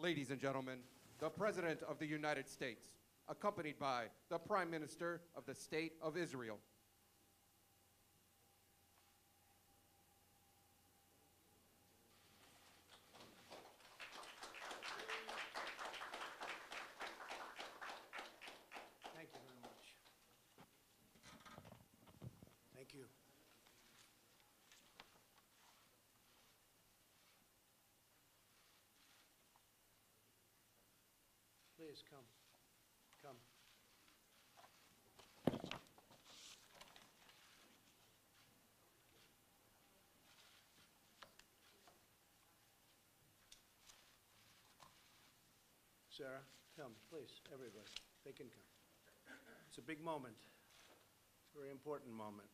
Ladies and gentlemen, the President of the United States, accompanied by the Prime Minister of the State of Israel. Thank you very much. Thank you. Please come. Come. Sarah, come, please, everybody. They can come. It's a big moment. It's a very important moment.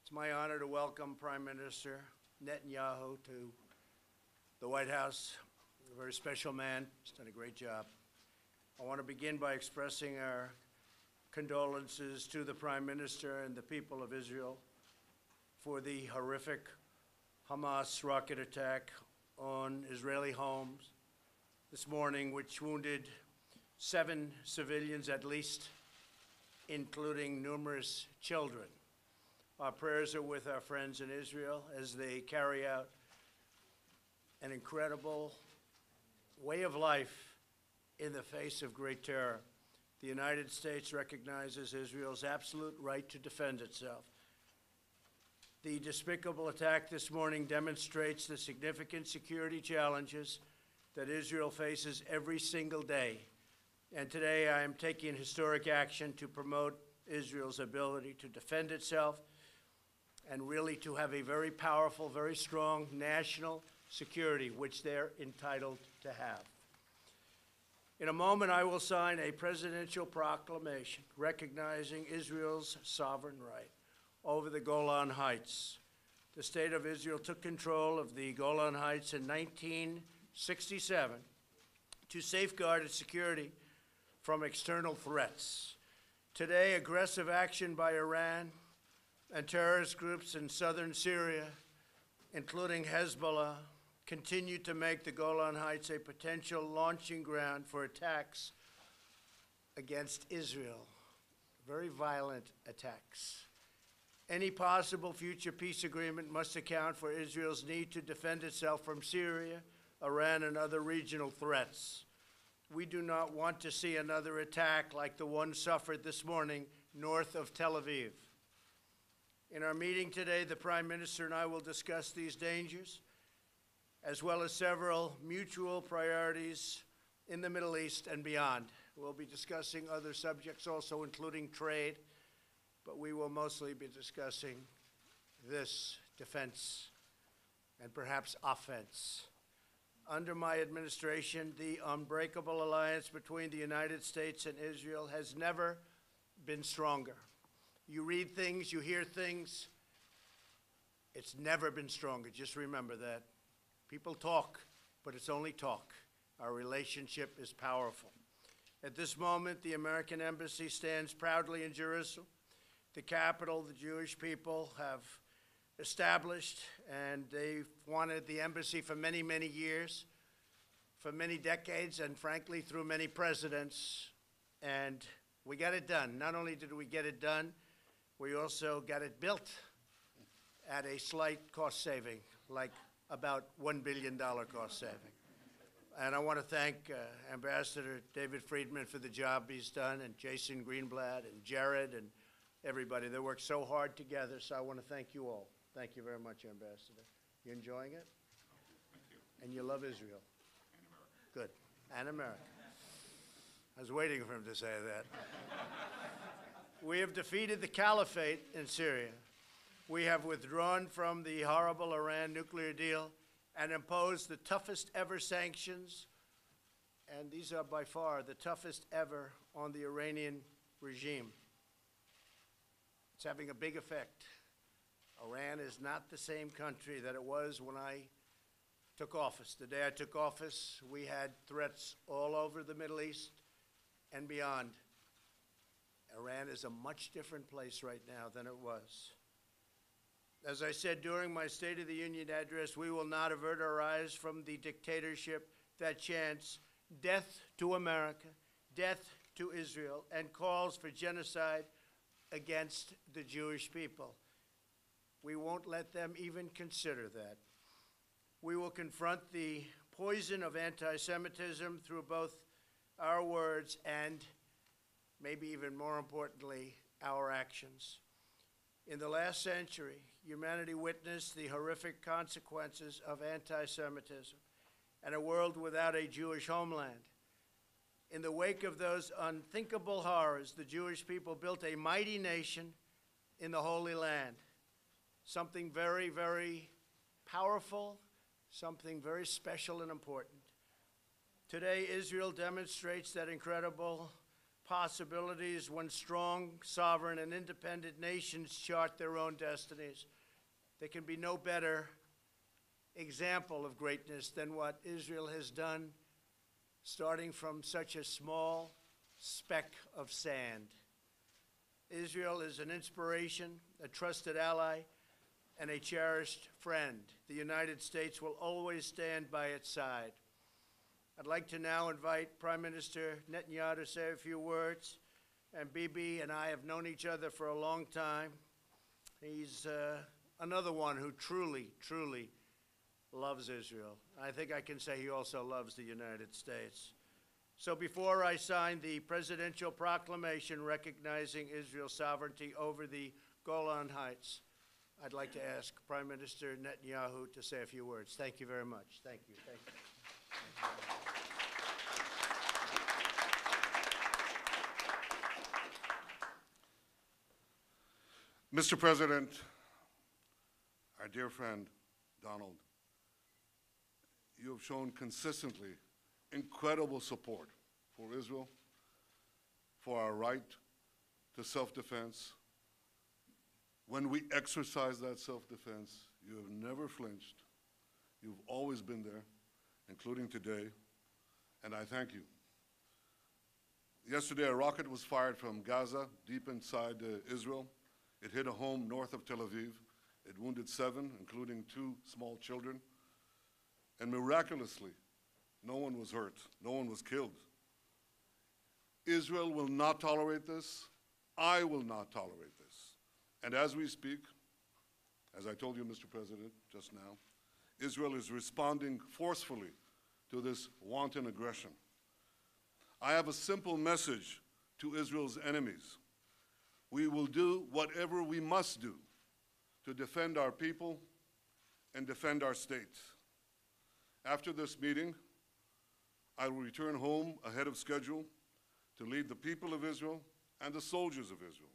It's my honor to welcome Prime Minister Netanyahu to the White House. A very special man. He's done a great job. I want to begin by expressing our condolences to the Prime Minister and the people of Israel for the horrific Hamas rocket attack on Israeli homes this morning, which wounded 7 civilians at least, including numerous children. Our prayers are with our friends in Israel as they carry out an incredible way of life in the face of great terror. The United States recognizes Israel's absolute right to defend itself. The despicable attack this morning demonstrates the significant security challenges that Israel faces every single day. And today I am taking historic action to promote Israel's ability to defend itself and really to have a very powerful, very strong national security, which they're entitled to have. In a moment, I will sign a presidential proclamation recognizing Israel's sovereign right over the Golan Heights. The state of Israel took control of the Golan Heights in 1967 to safeguard its security from external threats. Today, aggressive action by Iran and terrorist groups in southern Syria, including Hezbollah, continue to make the Golan Heights a potential launching ground for attacks against Israel, very violent attacks. Any possible future peace agreement must account for Israel's need to defend itself from Syria, Iran, and other regional threats. We do not want to see another attack like the one suffered this morning north of Tel Aviv. In our meeting today, the Prime Minister and I will discuss these dangers, as well as several mutual priorities in the Middle East and beyond. We'll be discussing other subjects also, including trade, but we will mostly be discussing this defense and perhaps offense. Under my administration, the unbreakable alliance between the United States and Israel has never been stronger. You read things, you hear things, it's never been stronger. Just remember that. People talk, but it's only talk. Our relationship is powerful. At this moment, the American Embassy stands proudly in Jerusalem, the capital the Jewish people have established, and they've wanted the embassy for many, many years, for many decades, and frankly, through many presidents, and we got it done. Not only did we get it done, we also got it built at a slight cost saving, like about $1 billion cost saving. And I want to thank Ambassador David Friedman for the job he's done, and Jason Greenblatt and Jared and everybody. They worked so hard together, so I want to thank you all. Thank you very much, Ambassador. You enjoying it? Thank you. And you love Israel? And America. Good. And America. I was waiting for him to say that. We have defeated the caliphate in Syria. We have withdrawn from the horrible Iran nuclear deal and imposed the toughest ever sanctions, and these are by far the toughest ever on the Iranian regime. It's having a big effect. Iran is not the same country that it was when I took office. The day I took office, we had threats all over the Middle East and beyond. Iran is a much different place right now than it was. As I said during my State of the Union address, we will not avert our eyes from the dictatorship that chants death to America, death to Israel, and calls for genocide against the Jewish people. We won't let them even consider that. We will confront the poison of anti-Semitism through both our words and, maybe even more importantly, our actions. In the last century, humanity witnessed the horrific consequences of anti-Semitism and a world without a Jewish homeland. In the wake of those unthinkable horrors, the Jewish people built a mighty nation in the Holy Land, something very, very powerful, something very special and important. Today, Israel demonstrates that incredible possibilities when strong, sovereign, and independent nations chart their own destinies. There can be no better example of greatness than what Israel has done, starting from such a small speck of sand. Israel is an inspiration, a trusted ally, and a cherished friend. The United States will always stand by its side. I'd like to now invite Prime Minister Netanyahu to say a few words. And Bibi and I have known each other for a long time. He's another one who truly, truly loves Israel. I think I can say he also loves the United States. So before I sign the presidential proclamation recognizing Israel's sovereignty over the Golan Heights, I'd like to ask Prime Minister Netanyahu to say a few words. Thank you very much. Thank you. Thank you. Mr. President, our dear friend, Donald, you have shown consistently incredible support for Israel, for our right to self-defense. When we exercise that self-defense, you have never flinched. You've always been there, including today, and I thank you. Yesterday, a rocket was fired from Gaza, deep inside Israel. It hit a home north of Tel Aviv. It wounded 7, including 2 small children. And miraculously, no one was hurt. No one was killed. Israel will not tolerate this. I will not tolerate this. And as we speak, as I told you, Mr. President, just now, Israel is responding forcefully to this wanton aggression. I have a simple message to Israel's enemies. We will do whatever we must do to defend our people and defend our state. After this meeting, I will return home ahead of schedule to lead the people of Israel and the soldiers of Israel.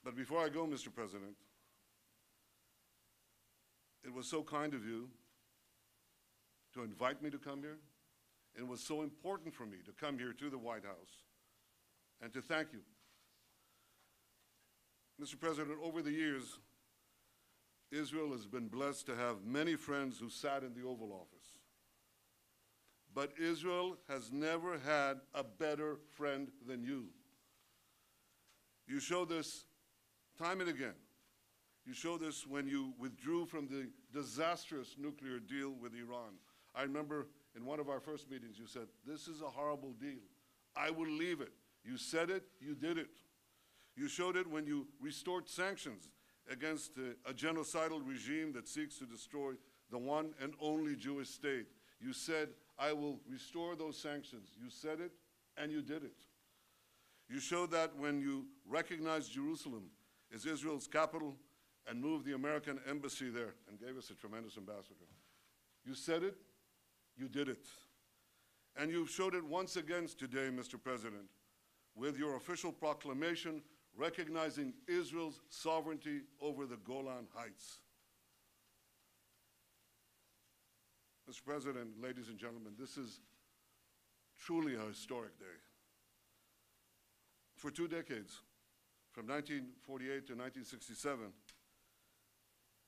But before I go, Mr. President, it was so kind of you to invite me to come here. It was so important for me to come here to the White House and to thank you. Mr. President, over the years, Israel has been blessed to have many friends who sat in the Oval Office. But Israel has never had a better friend than you. You show this time and again. You show this when you withdrew from the disastrous nuclear deal with Iran. I remember in one of our first meetings you said, "This is a horrible deal. I will leave it." You said it, you did it. You showed it when you restored sanctions against a genocidal regime that seeks to destroy the one and only Jewish state. You said, "I will restore those sanctions." You said it, and you did it. You showed that when you recognized Jerusalem as Israel's capital and moved the American embassy there and gave us a tremendous ambassador. You said it, you did it. And you've showed it once again today, Mr. President, with your official proclamation recognizing Israel's sovereignty over the Golan Heights. Mr. President, ladies and gentlemen, this is truly a historic day. For 2 decades, from 1948 to 1967,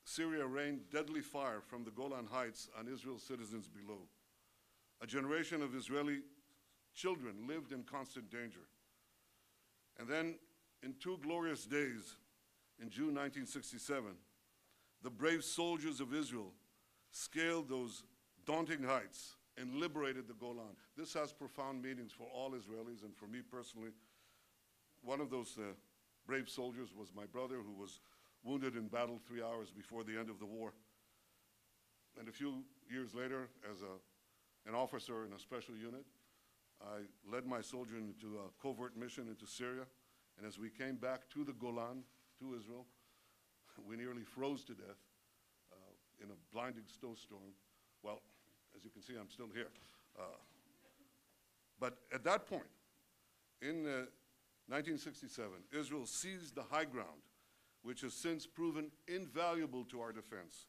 Syria rained deadly fire from the Golan Heights on Israel's citizens below. A generation of Israeli children lived in constant danger. And then, in 2 glorious days, in June 1967, the brave soldiers of Israel scaled those daunting heights and liberated the Golan. This has profound meanings for all Israelis, and for me personally. One of those brave soldiers was my brother, who was wounded in battle 3 hours before the end of the war. And a few years later, as an officer in a special unit, I led my soldier into a covert mission into Syria. And as we came back to the Golan, to Israel, we nearly froze to death in a blinding snowstorm. Well, as you can see, I'm still here. But at that point, in 1967, Israel seized the high ground, which has since proven invaluable to our defense.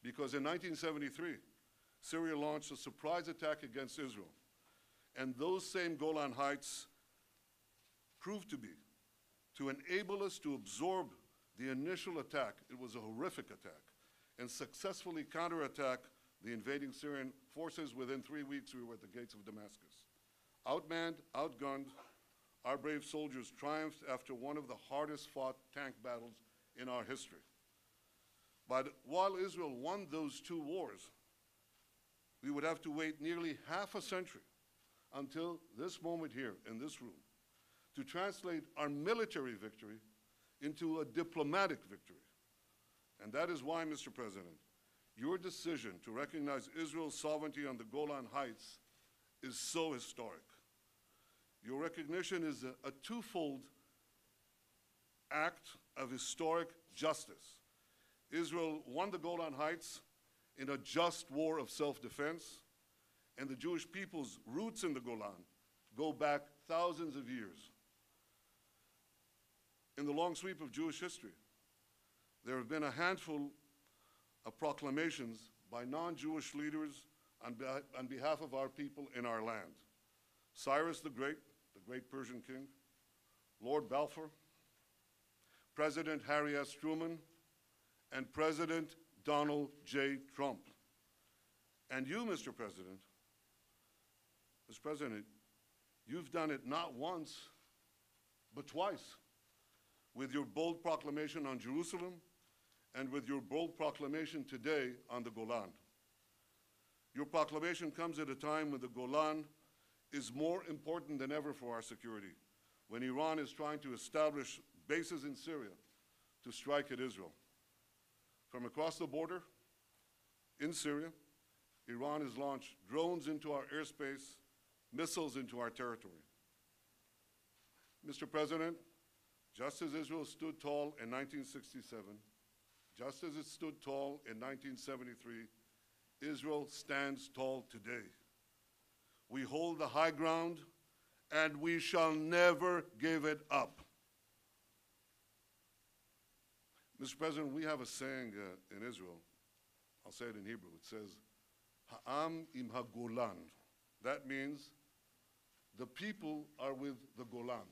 Because in 1973, Syria launched a surprise attack against Israel. And those same Golan Heights proved to enable us to absorb the initial attack. It was a horrific attack, and successfully counterattack the invading Syrian forces. Within 3 weeks, we were at the gates of Damascus. Outmanned, outgunned, our brave soldiers triumphed after one of the hardest fought tank battles in our history. But while Israel won those 2 wars, we would have to wait nearly half a century until this moment here in this room to translate our military victory into a diplomatic victory. And that is why, Mr. President, your decision to recognize Israel's sovereignty on the Golan Heights is so historic. Your recognition is a twofold act of historic justice. Israel won the Golan Heights in a just war of self-defense, and the Jewish people's roots in the Golan go back thousands of years. In the long sweep of Jewish history, there have been a handful of proclamations by non-Jewish leaders on behalf of our people in our land. Cyrus the Great Persian king, Lord Balfour, President Harry S. Truman, and President Donald J. Trump. And you, Mr. President, you've done it not once, but twice, with your bold proclamation on Jerusalem and with your bold proclamation today on the Golan. Your proclamation comes at a time when the Golan is more important than ever for our security, when Iran is trying to establish bases in Syria to strike at Israel. From across the border in Syria, Iran has launched drones into our airspace, missiles into our territory. Mr. President, just as Israel stood tall in 1967, just as it stood tall in 1973, Israel stands tall today. We hold the high ground, and we shall never give it up. Mr. President, we have a saying in Israel. I'll say it in Hebrew. It says, Ha'am im ha-Golan. That means the people are with the Golan.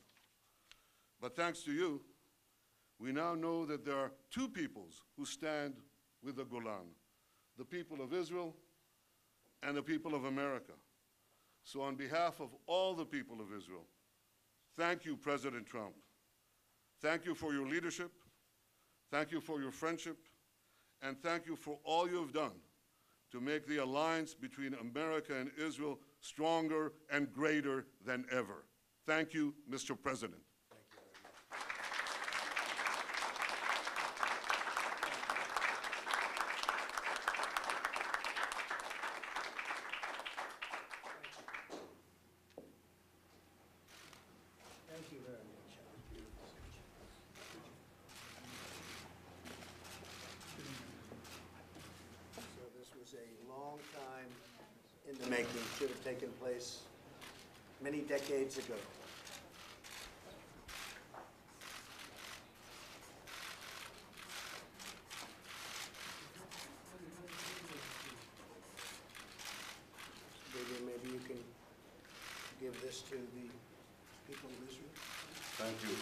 But thanks to you, we now know that there are 2 peoples who stand with the Golan, the people of Israel and the people of America. So on behalf of all the people of Israel, thank you, President Trump. Thank you for your leadership. Thank you for your friendship. And thank you for all you have done to make the alliance between America and Israel stronger and greater than ever. Thank you, Mr. President. Thank you very much. That was beautiful. So this was a long time in the making. Should have taken place many decades ago. Maybe you can give this to the people of Israel. Thank you.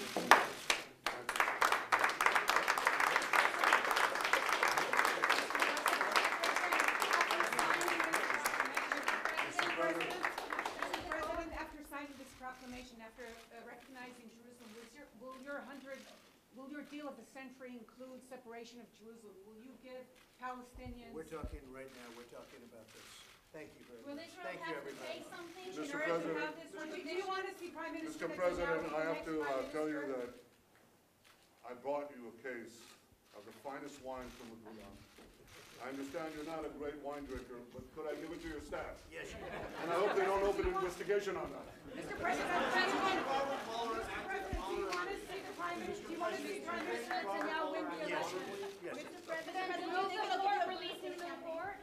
Mr. President, after signing this proclamation, after recognizing Jerusalem, will your deal of the century include separation of Jerusalem? Will you give Palestinians? We're talking right now, we're talking about this. Thank you very Will much. Israel Thank you, have to everybody. say something? Mr. In order to President- have this recognition, do you want to see Prime Minister Mr. Netanyahu President, be the I have next to Prime tell you Minister? that I brought you a case of the finest wine from the Golan. I understand you're not a great wine drinker, but could I give it to your staff? Yes, you can. And I hope they don't open an investigation on that. Mr. President, do you want to see the Prime Minister, do you want to see Prime Minister Netanyahu win the Yes, election? yes. Mr. President, will the court release him to the court?